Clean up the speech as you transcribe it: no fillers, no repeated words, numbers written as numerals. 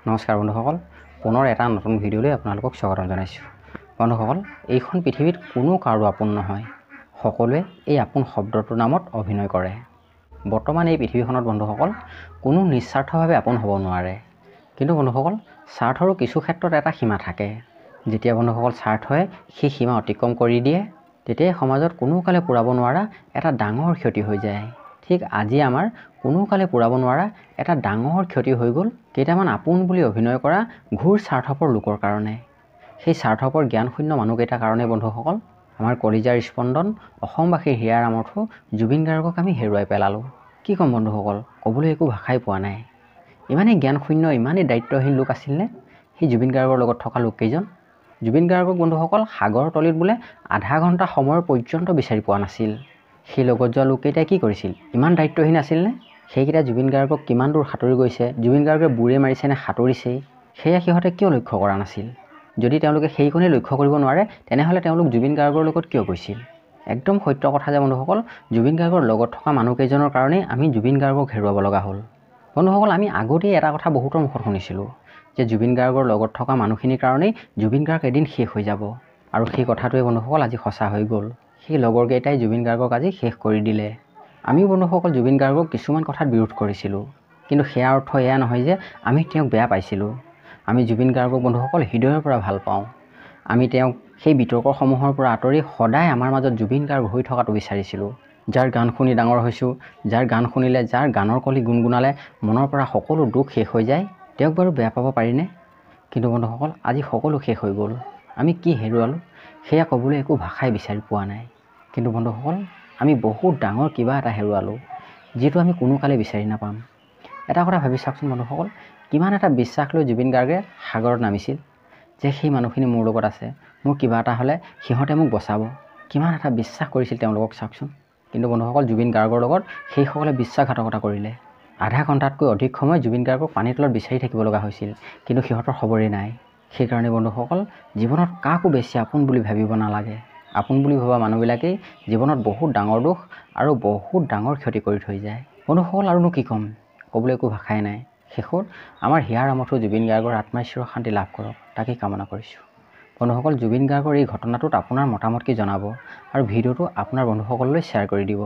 নমস্কাৰ বন্ধুসকল, পুনৰ এটা নতুন ভিডিঅ'লৈ আপোনালোকক স্বাগতম জনাইছোঁ। বন্ধুসকল, এইখন পৃথিৱীত কোনো কাৰো আপোন নহয়। সকলোৱে এই আপোন শব্দটোৰ নামত অভিনয় কৰে। বৰ্তমান এই পৃথিৱীখনত বন্ধুসকল কোনো নিস্বাৰ্থভাৱে আপোন হ'ব নোৱাৰে। কিন্তু বন্ধুসকল, স্বাৰ্থৰো কিছু ক্ষেত্ৰত এটা সীমা থাকে। যেতিয়া বন্ধুসকল স্বাৰ্থই সেই সীমা অতিক্ৰম কৰি দিয়ে, তেতিয়াই সমাজত কোনোকালে পূৰাব নোৱাৰা এটা ডাঙৰ ক্ষতি হৈ যায়। ঠিক আজি আমাৰ কোনোকালে পূৰাব নোৱাৰা এটা ডাঙৰ ক্ষতি হৈ গ'ল কেইটামান আপোন বুলি অভিনয় কৰা ঘোৰ স্বাৰ্থপৰ লোকৰ কাৰণে। সেই স্বাৰ্থপৰ জ্ঞানশূন্য মানুহকেইটাৰ কাৰণে বন্ধুসকল আমাৰ কলিজাৰ স্পন্দন অসমবাসীৰ হিয়াৰ আমঠু জুবিন গাৰ্গক আমি হেৰুৱাই পেলালোঁ। কি ক'ম বন্ধুসকল, ক'বলৈ একো ভাষাই পোৱা নাই। ইমানেই জ্ঞানশূন্য, ইমানেই দায়িত্বহীন লোক আছিলনে সেই জুবিন গাৰ্গৰ লগত থকা লোককেইজন? জুবিন গাৰ্গক বন্ধুসকল সাগৰৰ তলিত বোলে আধা ঘণ্টা সময়ৰ পৰ্যন্ত বিচাৰি পোৱা নাছিল। সেই লগত যোৱা লোককেইটাই কি কৰিছিল? ইমান দায়িত্বহীন আছিলনে? সেইকেইটা জুবিন গাৰ্গক কিমান দূৰ সাঁতুৰি গৈছে, জুবিন গাৰ্গে বুৰে মাৰিছে নে সাঁতুৰিছেই, সেয়া সিহঁতে কিয় লক্ষ্য কৰা নাছিল? যদি তেওঁলোকে সেইকণেই লক্ষ্য কৰিব নোৱাৰে, তেনেহ'লে তেওঁলোক জুবিন গাৰ্গৰ লগত কিয় গৈছিল? একদম সত্য কথা যে বন্ধুসকল, জুবিন গাৰ্গৰ লগত থকা মানুহকেইজনৰ কাৰণেই আমি জুবিন গাৰ্গক হেৰুৱাব লগা হ'ল। বন্ধুসকল, আমি আগতেই এটা কথা বহুতৰ মুখত শুনিছিলোঁ যে জুবিন গাৰ্গৰ লগত থকা মানুহখিনিৰ কাৰণেই জুবিন গাৰ্গ এদিন শেষ হৈ যাব। আৰু সেই কথাটোৱে বন্ধুসকল আজি সঁচা হৈ গ'ল। সেই লগৰকেইটাই জুবিন গাৰ্গক আজি শেষ কৰি দিলে। আমি বন্ধুসকল জুবিন গাৰ্গক কিছুমান কথাত বিৰোধ কৰিছিলোঁ, কিন্তু সেয়া অৰ্থ এয়া নহয় যে আমি তেওঁক বেয়া পাইছিলোঁ। আমি জুবিন গাৰ্গক বন্ধুসকল হৃদয়ৰ পৰা ভাল পাওঁ। আমি তেওঁক সেই বিতৰ্কসমূহৰ পৰা আঁতৰি সদায় আমাৰ মাজত জুবিন গাৰ্গ হৈ থকাটো বিচাৰিছিলোঁ। যাৰ গান শুনি ডাঙৰ হৈছোঁ, যাৰ গান শুনিলে, যাৰ গানৰ কলি গুণগুণালে মনৰ পৰা সকলো দুখ শেষ হৈ যায়, তেওঁক বাৰু বেয়া পাব পাৰিনে? কিন্তু বন্ধুসকল আজি সকলো শেষ হৈ গ'ল। আমি কি হেৰুৱালোঁ সেয়া ক'বলৈ একো ভাষাই বিচাৰি পোৱা নাই। কিন্তু বন্ধুসকল আমি বহুত ডাঙৰ কিবা এটা হেৰুৱালোঁ, যিটো আমি কোনোকালে বিচাৰি নাপাম। এটা কথা ভাবি চাওকচোন বন্ধুসকল, কিমান এটা বিশ্বাস লৈ জুবিন গাৰ্গে সাগৰত নামিছিল যে সেই মানুহখিনি মোৰ লগত আছে, মোৰ কিবা এটা হ'লে সিহঁতে মোক বচাব। কিমান এটা বিশ্বাস কৰিছিল তেওঁলোকক চাওকচোন। কিন্তু বন্ধুসকল জুবিন গাৰ্গৰ লগত সেইসকলে বিশ্বাসঘাতকতা কৰিলে। আধা ঘণ্টাতকৈ অধিক সময় জুবিন গাৰ্গক পানীৰ তলত বিচাৰি থাকিব লগা হৈছিল, কিন্তু সিহঁতৰ খবৰেই নাই। সেইকাৰণে বন্ধুসকল জীৱনত কাকো বেছি আপোন বুলি ভাবিব নালাগে। আপোন বুলি ভবা মানুহবিলাকেই জীৱনত বহুত ডাঙৰ দুখ আৰু বহুত ডাঙৰ ক্ষতি কৰি থৈ যায়। বন্ধুসকল আৰুনো কি ক'ম, ক'বলৈ একো ভাষাই নাই। শেষত আমাৰ হিয়াৰ আমঠু জুবিন গাৰ্গৰ আত্মাই চিৰ শান্তি লাভ কৰক, তাকেই কামনা কৰিছোঁ। বন্ধুসকল জুবিন গাৰ্গৰ এই ঘটনাটোত আপোনাৰ মতামত কি জনাব আৰু ভিডিঅ'টো আপোনাৰ বন্ধুসকললৈ শ্বেয়াৰ কৰি দিব।